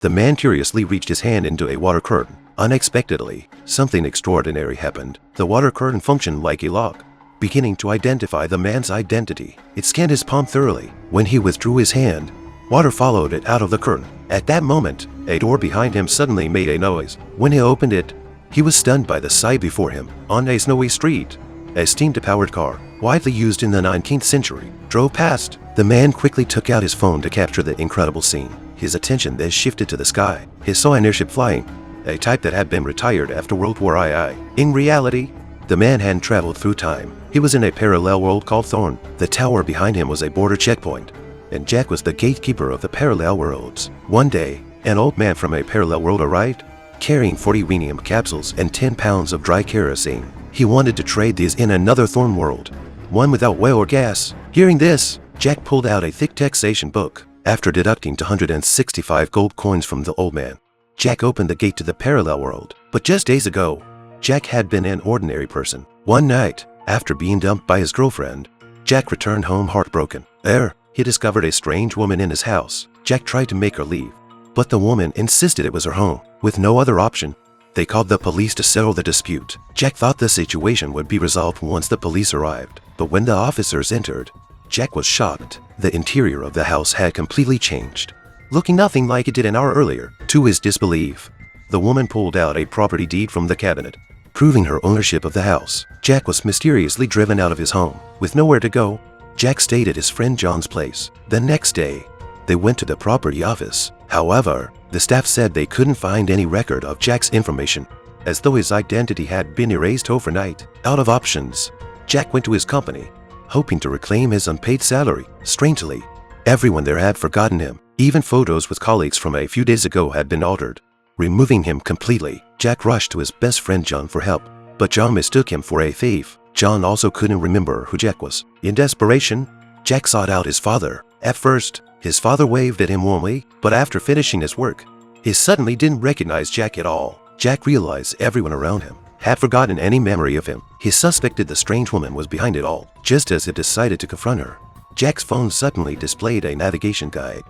The man curiously reached his hand into a water curtain. Unexpectedly, something extraordinary happened. The water curtain functioned like a lock, beginning to identify the man's identity. It scanned his palm thoroughly. When he withdrew his hand, water followed it out of the curtain. At that moment, a door behind him suddenly made a noise. When he opened it, he was stunned by the sight before him. On a snowy street, a steam-powered car, widely used in the 19th century, drove past. The man quickly took out his phone to capture the incredible scene. His attention then shifted to the sky. He saw an airship flying, a type that had been retired after World War II. In reality, the man hadn't traveled through time. He was in a parallel world called Thorn. The tower behind him was a border checkpoint, and Jack was the gatekeeper of the parallel worlds. One day, an old man from a parallel world arrived, carrying 40 rhenium capsules and 10 pounds of dry kerosene. He wanted to trade these in another Thorn world, one without oil or gas. Hearing this, Jack pulled out a thick taxation book. After deducting 265 gold coins from the old man, Jack opened the gate to the parallel world. But just days ago, Jack had been an ordinary person. One night, after being dumped by his girlfriend, Jack returned home heartbroken. There, he discovered a strange woman in his house. Jack tried to make her leave, but the woman insisted it was her home. With no other option, they called the police to settle the dispute. Jack thought the situation would be resolved once the police arrived, but when the officers entered, Jack was shocked. The interior of the house had completely changed, looking nothing like it did an hour earlier. To his disbelief, the woman pulled out a property deed from the cabinet, proving her ownership of the house. Jack was mysteriously driven out of his home. With nowhere to go, Jack stayed at his friend John's place. The next day, they went to the property office. However, the staff said they couldn't find any record of Jack's information, as though his identity had been erased overnight. Out of options, Jack went to his company, hoping to reclaim his unpaid salary. Strangely, everyone there had forgotten him. Even photos with colleagues from a few days ago had been altered, removing him completely. Jack rushed to his best friend John for help, but John mistook him for a thief. John also couldn't remember who Jack was. In desperation, Jack sought out his father. At first, his father waved at him warmly, but after finishing his work, he suddenly didn't recognize Jack at all. Jack realized everyone around him had forgotten any memory of him. He suspected the strange woman was behind it all. Just as he decided to confront her, Jack's phone suddenly displayed a navigation guide.